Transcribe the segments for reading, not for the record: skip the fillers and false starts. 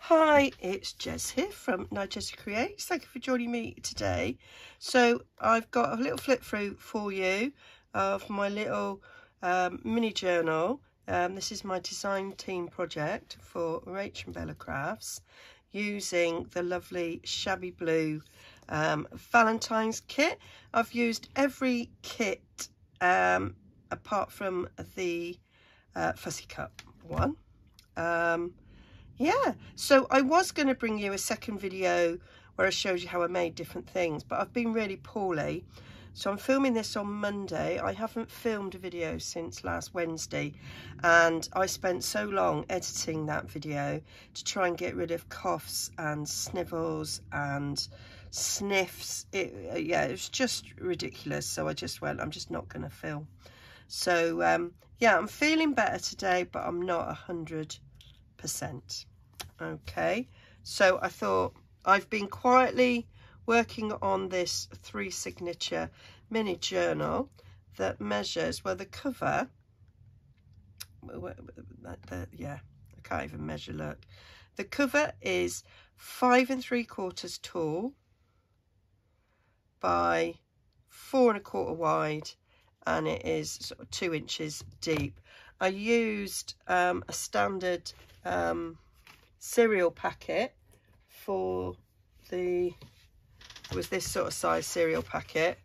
Hi, it's Jez here from Nigezza Creates. Thank you for joining me today. So I've got a little flip through for you of my little mini journal. This is my design team project for Rach and Bella Crafts using the lovely Shabby Blue Valentine's kit. I've used every kit apart from the fussy cup one. Yeah, so I was going to bring you a second video where I showed you how I made different things, but I've been really poorly, so I'm filming this on Monday. I haven't filmed a video since last Wednesday, and I spent so long editing that video to try and get rid of coughs and snivels and sniffs. Yeah, it was just ridiculous, so I just went, I'm just not going to film. So yeah, I'm feeling better today, but I'm not 100%. Okay, so I thought I've been quietly working on this 3 signature mini journal that measures, well, the cover, yeah, I can't even measure, look. The cover is 5 3/4 tall by 4 1/4 wide, and it is sort of 2 inches deep. I used a standard cereal packet for it was this sort of size cereal packet,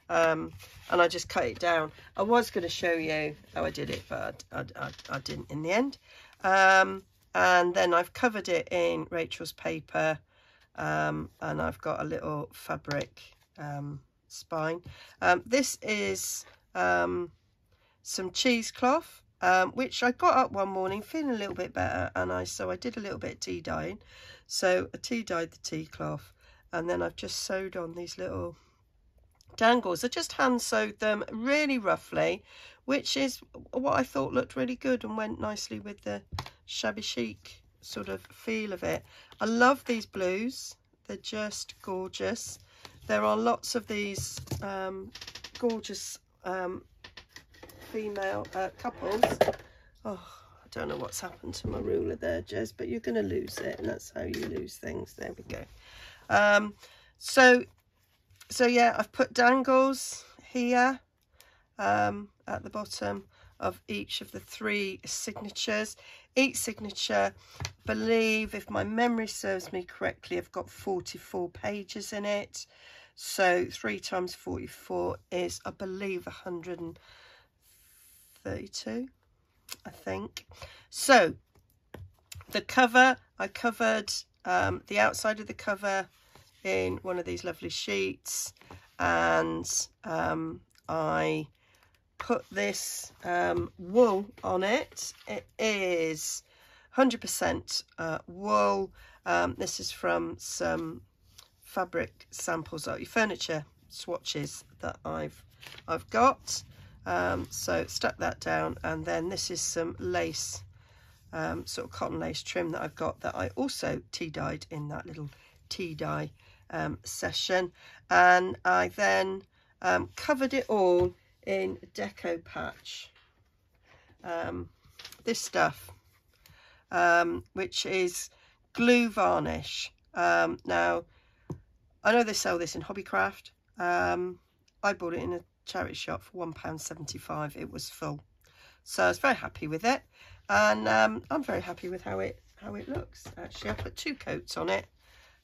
and I just cut it down. I was going to show you how I did it, but I didn't in the end. And then I've covered it in Rachel's paper, and I've got a little fabric spine. This is some cheesecloth, which I got up one morning feeling a little bit better, and so I did a little bit of tea dyeing. So I tea dyed the tea cloth, and then I've just sewed on these little dangles. I just hand sewed them really roughly, which is what I thought looked really good and went nicely with the shabby chic sort of feel of it. I love these blues, they're just gorgeous. There are lots of these gorgeous female couples. Oh, I don't know what's happened to my ruler there, Jez, but you're going to lose it, and that's how you lose things. There we go. So yeah, I've put dangles here at the bottom of each of the 3 signatures. Each signature, I believe, if my memory serves me correctly, I've got 44 pages in it. So 3 times 44 is, I believe, 132, I think. So the cover, I covered the outside of the cover in one of these lovely sheets, and I put this wool on it. It is 100% wool. This is from some fabric samples, or furniture swatches that I've got. So stuck that down, and then this is some lace, sort of cotton lace trim that I've got, that I also tea dyed in that little tea dye session. And I then covered it all in Deco Patch, this stuff, which is glue varnish. Now I know they sell this in Hobbycraft. I bought it in a charity shop for £1.75. It was full, so I was very happy with it, and I'm very happy with how it looks. Actually, I put 2 coats on it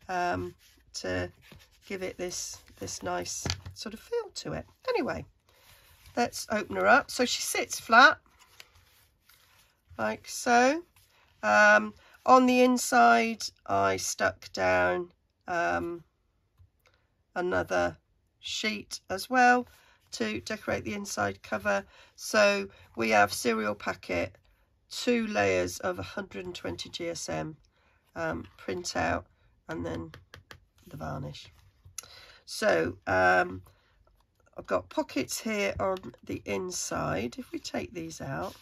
to give it this nice sort of feel to it. Anyway, let's open her up. So she sits flat like so. On the inside, I stuck down another sheet as well to decorate the inside cover. So we have cereal packet, 2 layers of 120 GSM printout, and then the varnish. So I've got pockets here on the inside. If we take these out,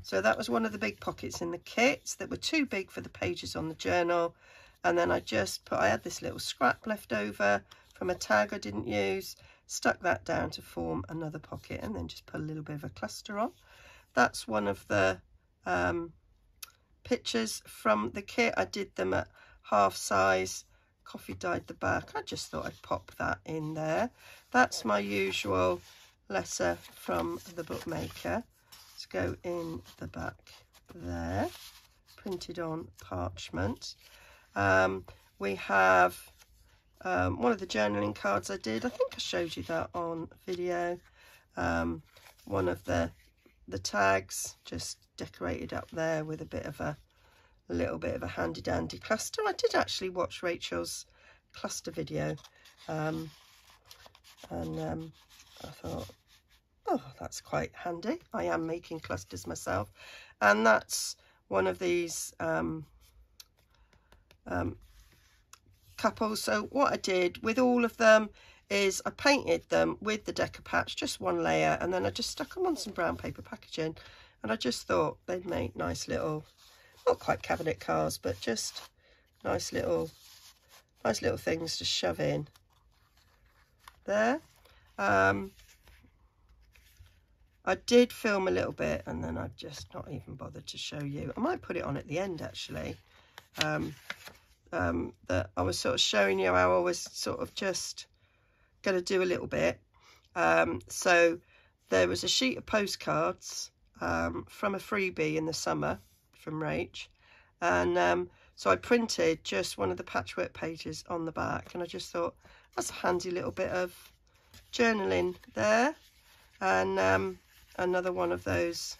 so that was one of the big pockets in the kit that were too big for the pages on the journal. And then I had this little scrap left over from a tag I didn't use, stuck that down to form another pocket, and then just put a little bit of a cluster on. that's one of the pictures from the kit. I did them at half size, coffee dyed the back. I just thought I'd pop that in there. That's my usual letter from the bookmaker to go in the back there, printed on parchment. We have one of the journaling cards I did. I think I showed you that on video. One of the tags just decorated up there with a little bit of a handy dandy cluster. I did actually watch Rachel's cluster video, and I thought, oh, that's quite handy. I am making clusters myself, and that's one of these couples. So what I did with all of them is I painted them with the Deco Patch, just one layer, and then I just stuck them on some brown paper packaging, and I just thought they'd make nice little, not quite cabinet cards, but just nice little things to shove in there. I did film a little bit, and then I've just not even bothered to show you. I might put it on at the end, actually. That I was sort of showing you how I was sort of just going to do a little bit. So there was a sheet of postcards from a freebie in the summer from Rach, and so I printed just one of the patchwork pages on the back, and I just thought that's a handy little bit of journaling there, and another one of those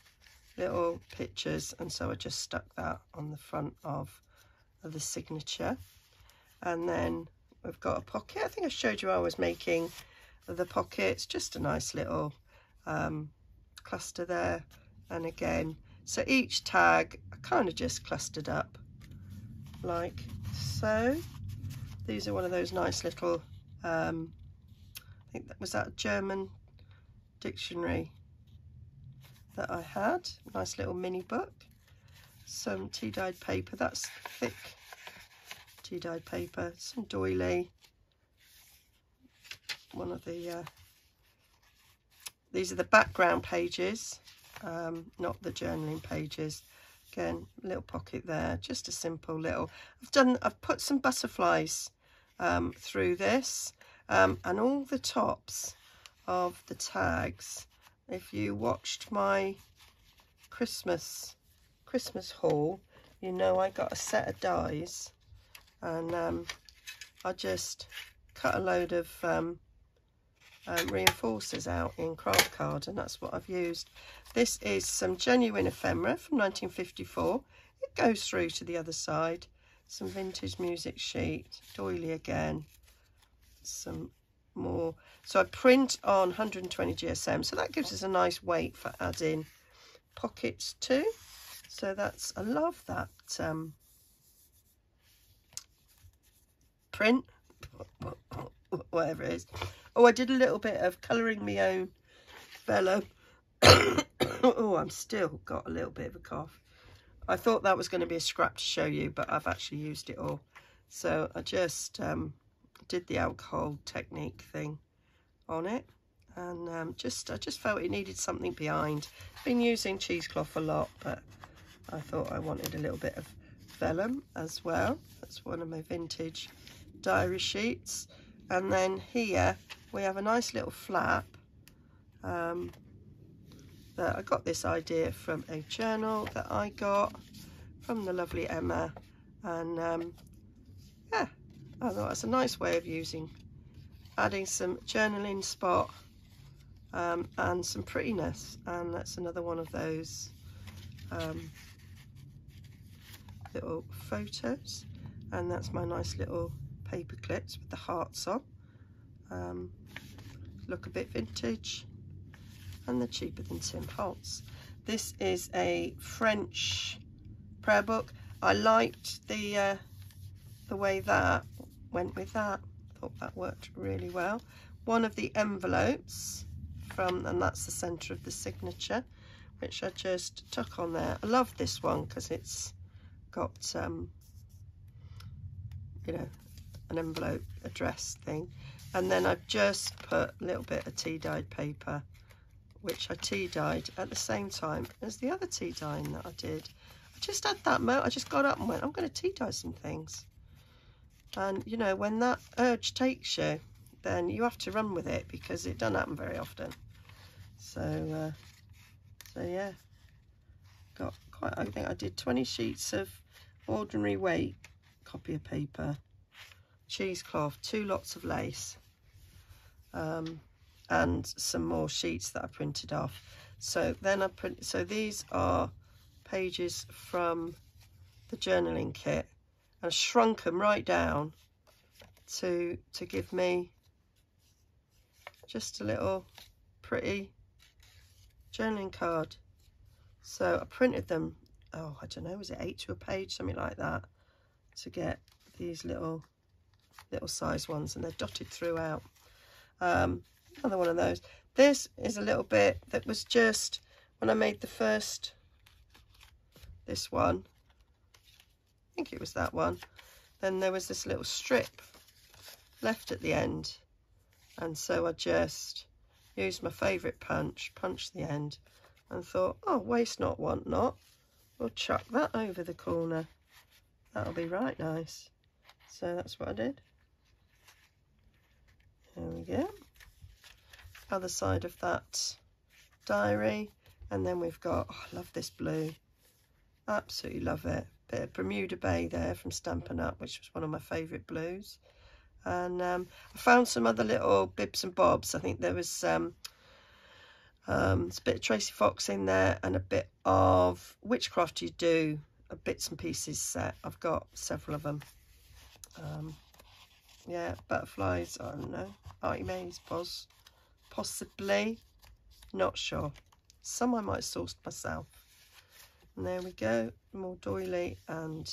little pictures, and so I just stuck that on the front of the signature. And then we've got a pocket. I think I showed you I was making the pockets, just a nice little cluster there. And again, so each tag I kind of just clustered up like so. These are one of those nice little I think that was that a German dictionary that I had, nice little mini book. Some tea dyed paper, that's thick tea dyed paper, some doily, one of the these are the background pages, not the journaling pages. Again, little pocket there, just a simple little, I've put some butterflies through this, and all the tops of the tags, if you watched my Christmas haul, you know I got a set of dies, and I just cut a load of reinforcers out in craft card, and that's what I've used. This is some genuine ephemera from 1954. It goes through to the other side. Some vintage music sheet, doily again, some more. So I print on 120 GSM, so that gives us a nice weight for adding pockets too. So that's, I love that print, whatever it is. Oh, I did a little bit of colouring my own vellum. Oh, I'm still got a little bit of a cough. I thought that was going to be a scrap to show you, but I've actually used it all. So I just did the alcohol technique thing on it, and I just felt it needed something behind. Been using cheesecloth a lot, but I thought I wanted a little bit of vellum as well. That's one of my vintage diary sheets. And then here we have a nice little flap that I got this idea from a journal that I got from the lovely Emma, and yeah, I thought that's a nice way of adding some journaling spot and some prettiness. And that's another one of those little photos, and that's my nice little paper clips with the hearts on. Look a bit vintage, and they're cheaper than Tim Holtz. This is a French prayer book. I liked the way that went with that. Thought that worked really well. One of the envelopes and that's the centre of the signature, which I just tuck on there. I love this one because it's got you know, an envelope address thing, and then I've just put a little bit of tea dyed paper which I tea dyed at the same time as the other tea dyeing that I did. I just had that moment. I just got up and went, I'm going to tea dye some things. And you know, when that urge takes you, then you have to run with it, because it doesn't happen very often. So yeah, got quite, I think I did 20 sheets of ordinary weight copy of paper, cheesecloth, 2 lots of lace, and some more sheets that I printed off. So then so these are pages from the journaling kit, and I shrunk them right down to give me just a little pretty journaling card. So I printed them, oh, I don't know, was it 8 to a page, something like that, to get these little size ones, and they're dotted throughout. Another one of those. This is a little bit that was just when I made the first, this one, I think it was that one, then there was this little strip left at the end, and so I just used my favourite punched the end, and thought, oh, waste not, want not, we'll chuck that over the corner, that'll be right nice. So that's what I did. There we go. Other side of that diary, and then we've got, oh, I love this blue, absolutely love it. Bit of Bermuda Bay there from Stampin' Up, which was one of my favourite blues. And I found some other little bibs and bobs. I think there was a bit of Tracy Fox in there, and a bit of Witchcraft You Do, a bits and pieces set. I've got several of them. Yeah, butterflies, I don't know, Artie Mays, possibly, not sure. Some I might have sourced myself. And there we go, more doily and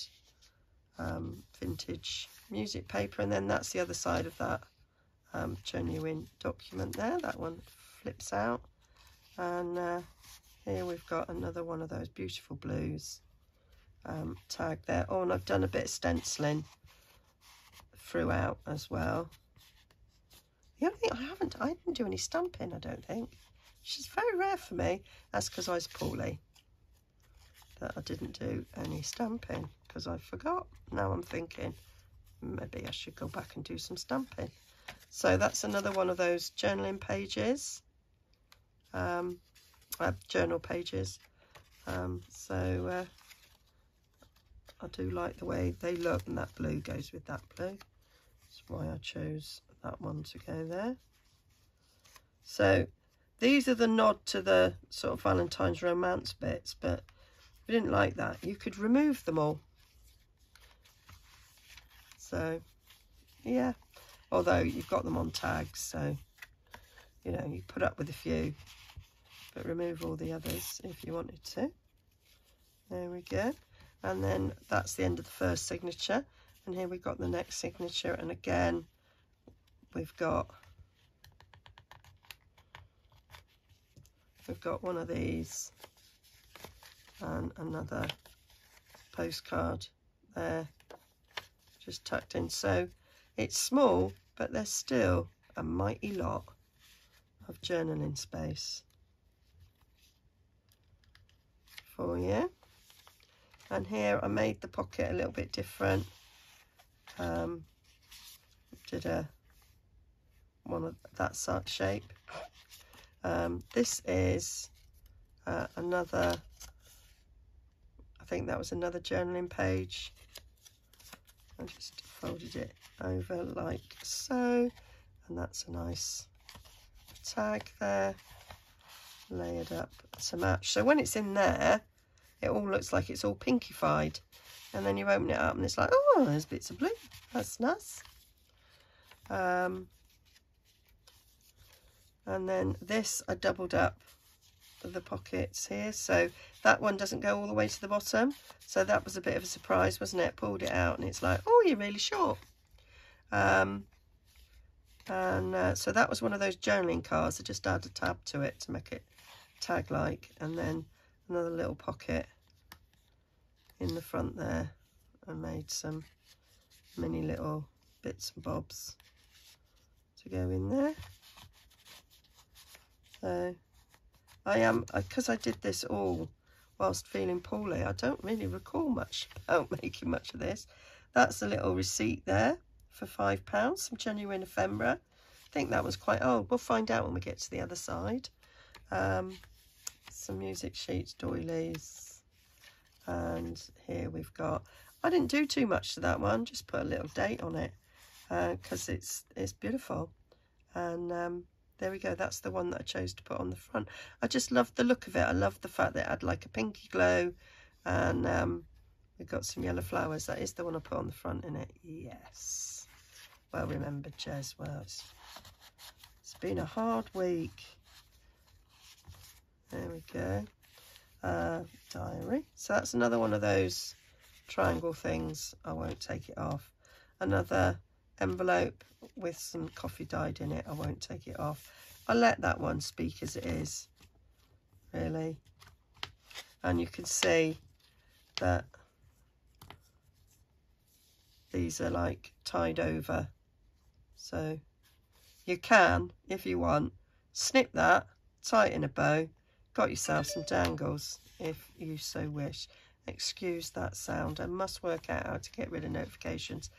vintage music paper. And then that's the other side of that genuine document there. That one flips out. And here we've got another one of those beautiful blues tag there. Oh, and I've done a bit of stenciling throughout as well. The only thing I didn't do any stamping, I don't think, which is very rare for me. That's because I was poorly, that I didn't do any stamping, because I forgot. Now I'm thinking maybe I should go back and do some stamping. So that's another one of those journaling pages, journal pages. So I do like the way they look, and that blue goes with that blue. That's why I chose that one to go there. So these are the nod to the sort of Valentine's romance bits, but if you didn't like that, you could remove them all. So yeah, although you've got them on tags, so you know, you put up with a few, but remove all the others if you wanted to. There we go. And then that's the end of the first signature, and here we've got the next signature, and again we've got one of these and another postcard there just tucked in. So it's small, but there's still a mighty lot of journaling space for you. And here I made the pocket a little bit different. Did one of that sort shape. This is another, I think that was another journaling page. I just folded it over like so, and that's a nice tag there, layered up to match. So when it's in there, it all looks like it's all pinkified, and then you open it up and it's like, oh, there's bits of blue, that's nice. And then this, I doubled up the pockets here, so that one doesn't go all the way to the bottom, so that was a bit of a surprise, wasn't it? Pulled it out and it's like, oh, you're really short. So that was one of those journaling cards. I just added a tab to it to make it tag like, and then another little pocket in the front there. I made some mini little bits and bobs to go in there. So I am, because I did this all whilst feeling poorly, I don't really recall much about making much of this. That's a little receipt there for £5, some genuine ephemera. I think that was quite old. We'll find out when we get to the other side. Some music sheets, doilies, and here we've got, I didn't do too much to that one, just put a little date on it because it's beautiful. And there we go, that's the one that I chose to put on the front. I just love the look of it. I love the fact that it had like a pinky glow, and we've got some yellow flowers. That is the one I put on the front in it. Yes, well remembered, Jez. Well, it's been a hard week. There we go. Diary. So that's another one of those triangle things. I won't take it off. Another envelope with some coffee dyed in it. I won't take it off. I let that one speak as it is, really. And you can see that these are like tied over. So you can, if you want, snip that, tie it in a bow, got yourself some dangles if you so wish. Excuse that sound. I must work out how to get rid of notifications.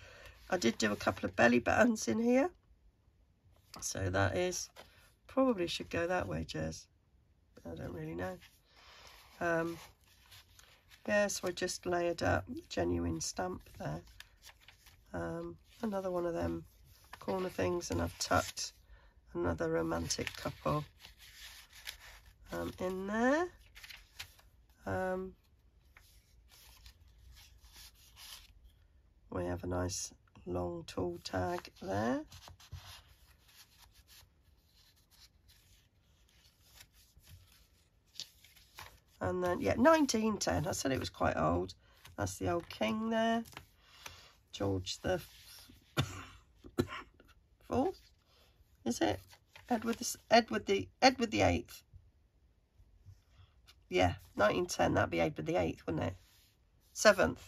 I did do a couple of belly bands in here, so that is probably should go that way, Jez. I don't really know. Yeah, so I just layered up genuine stamp there. Another one of them corner things, and I've tucked another romantic couple in there. We have a nice long tall tag there. And then, yeah, 1910. I said it was quite old. That's the old king there. George the Fourth, is it? Edward the 8th. Yeah, 1910. That'd be Edward the 8th, wouldn't it? 7th.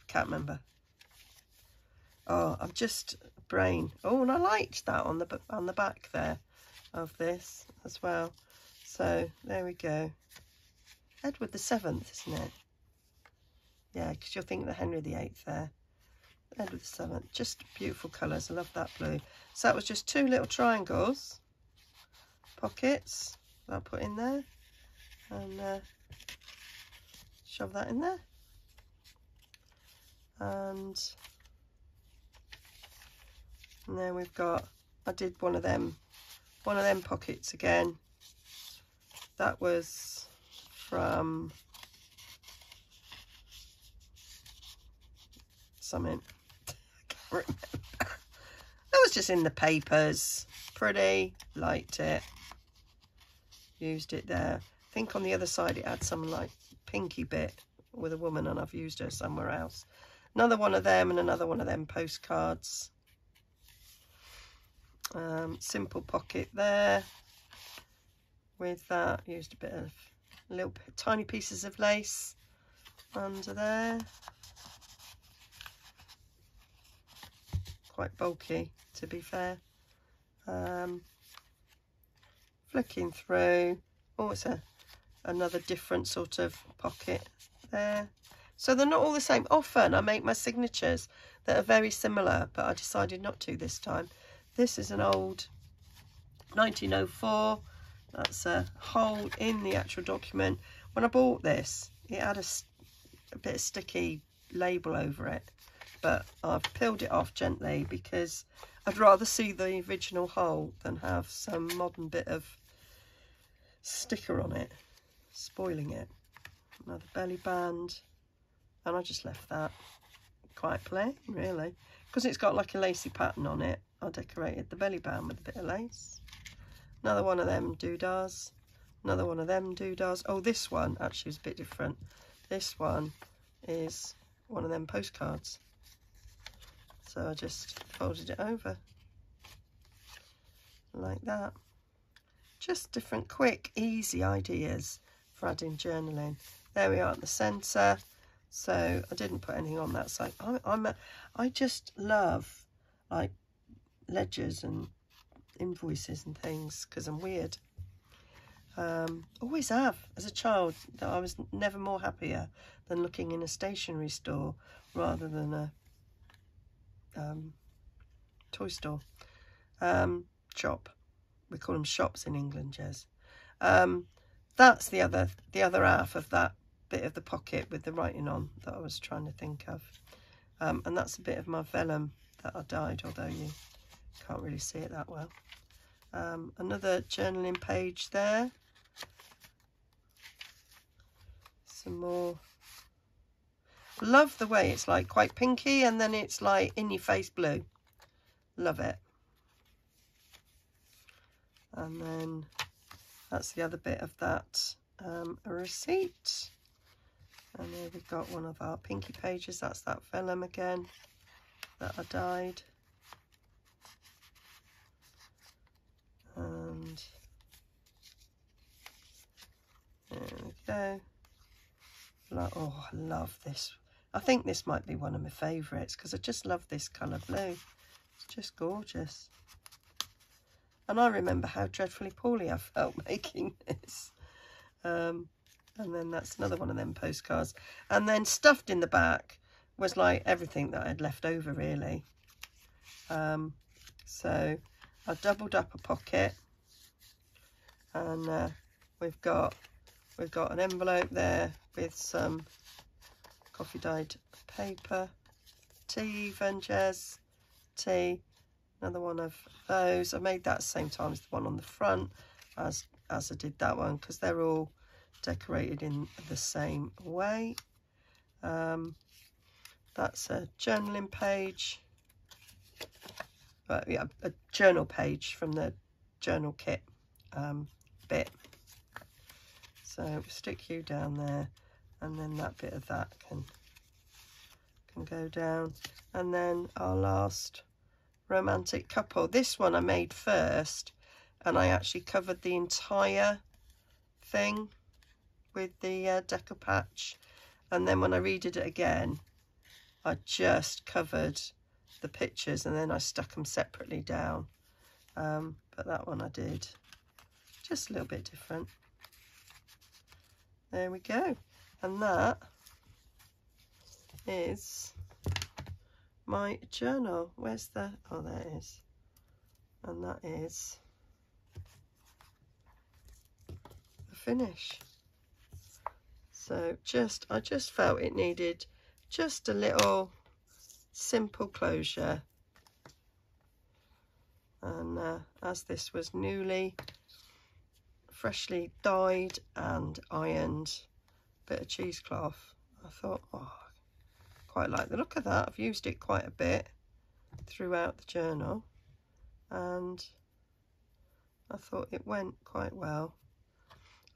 Can't remember. Oh, I've just brain. Oh, and I liked that on the back there of this as well. So there we go. Edward the 7th, isn't it? Yeah, because you'll think the Henry the 8th there. Edward the 7th. Just beautiful colours. I love that blue. So that was just 2 little triangles, pockets that I'll put in there, and shove that in there. And then we've got, I did one of them pockets again. That was from something, I can't remember. That was just in the papers. Pretty, liked it, used it there. I think on the other side it had some like pinky bit with a woman, and I've used her somewhere else. Another one of them, and another one of them postcards. Simple pocket there. With that, used a bit of tiny pieces of lace under there. Quite bulky, to be fair. Flicking through. Oh, it's another different sort of pocket there. So they're not all the same. Often I make my signatures that are very similar, but I decided not to this time. This is an old 1904. That's a hole in the actual document. When I bought this, it had a bit of sticky label over it, but I've peeled it off gently because I'd rather see the original hole than have some modern bit of sticker on it, spoiling it. Another belly band, and I just left that quite plain, really, because it's got like a lacy pattern on it. I decorated the belly band with a bit of lace. Another one of them doodahs. Another one of them doodahs. Oh, this one actually is a bit different. This one is one of them postcards. So I just folded it over like that. Just different quick, easy ideas for adding journaling. There we are at the centre. So I didn't put anything on that side. I just love like ledgers and invoices and things because I'm weird. Always have. As a child, I was never more happier than looking in a stationery store rather than a toy store. Shop. We call them shops in England, Jez. That's the other half of that bit of the pocket with the writing on that I was trying to think of. And that's a bit of my vellum that I dyed, although you can't really see it that well. Another journaling page there. Some more. Love the way it's like quite pinky and then it's like in your face blue. Love it. And then that's the other bit of that, a receipt. And there we've got one of our pinky pages. That's that vellum again that I dyed. And there we go. Oh, I love this. I think this might be one of my favourites because I just love this colour blue. It's just gorgeous. And I remember how dreadfully poorly I felt making this. And then that's another one of them postcards. And then stuffed in the back was like everything that I'd left over, really. So I doubled up a pocket. And we've got an envelope there with some coffee dyed paper, tea, even, Jez, tea, another one of those. I made that at the same time as the one on the front as I did that one because they're all decorated in the same way. That's a journaling page, yeah, a journal page from the journal kit bit. So stick you down there, and then that bit of that can go down. And then our last romantic couple. This one I made first, and I actually covered the entire thing with the decoupage. And then when I redid it again, I just covered the pictures and then I stuck them separately down. But that one I did just a little bit different. There we go. And that is my journal. Where's the, oh, there it is. And that is the finish. So I just felt it needed just a little simple closure. And as this was freshly dyed and ironed, bit of cheesecloth, I thought, oh, I quite like the look of that. I've used it quite a bit throughout the journal and I thought it went quite well.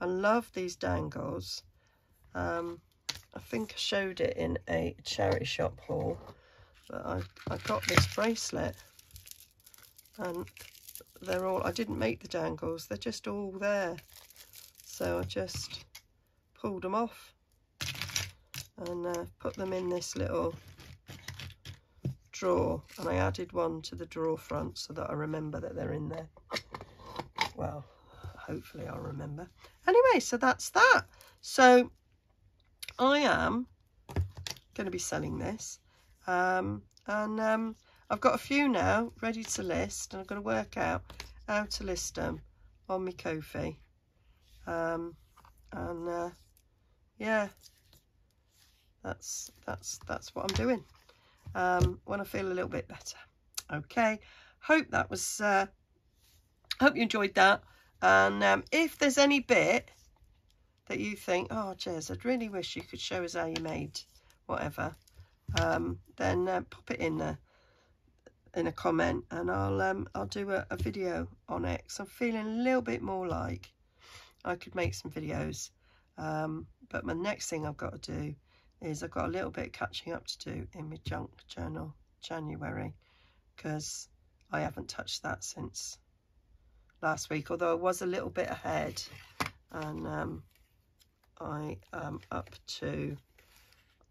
I love these dangles. I think I showed it in a charity shop haul, but I got this bracelet and they're all, I didn't make the dangles, they're just all there. So I just pulled them off and put them in this little drawer, and I added one to the drawer front so that I remember that they're in there. Well, hopefully I'll remember. Anyway, so that's that. So I am going to be selling this, and I've got a few now ready to list, and I've got to work out how to list them on my Ko-fi. Yeah, that's what I'm doing when I feel a little bit better. Okay, hope that was hope you enjoyed that. And if there's any bit that you think, oh Jez, I'd really wish you could show us how you made whatever, then pop it in a comment, and I'll do a video on it, because I'm feeling a little bit more like I could make some videos. But my next thing I've got to do is I've got a little bit of catching up to do in my junk journal January, because I haven't touched that since last week, although I was a little bit ahead, and I am up to,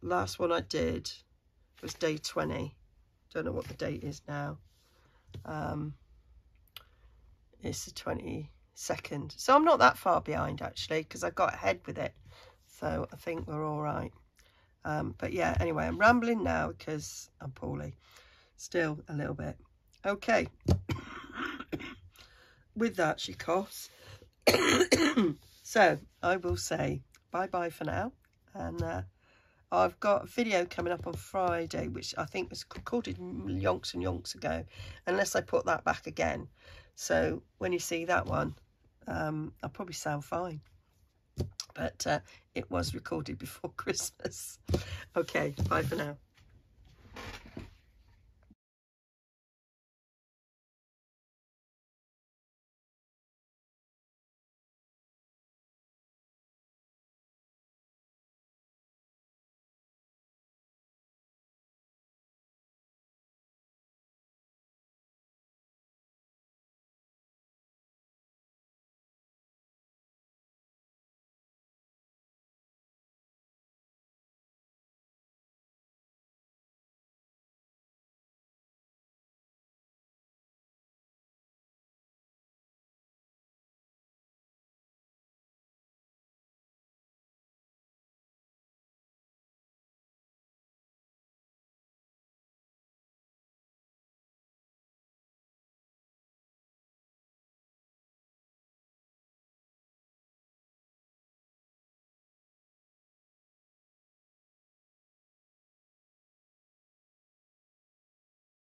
last one I did was day 20. Don't know what the date is now. It's the 22nd. So I'm not that far behind, actually, because I got ahead with it. So I think we're all right. But yeah, anyway, I'm rambling now because I'm poorly. Still a little bit. Okay. With that, she coughs. So I will say bye-bye for now. And I've got a video coming up on Friday, which I think was recorded yonks and yonks ago, unless I put that back again. So when you see that one, I'll probably sound fine. But it was recorded before Christmas. Okay, bye for now.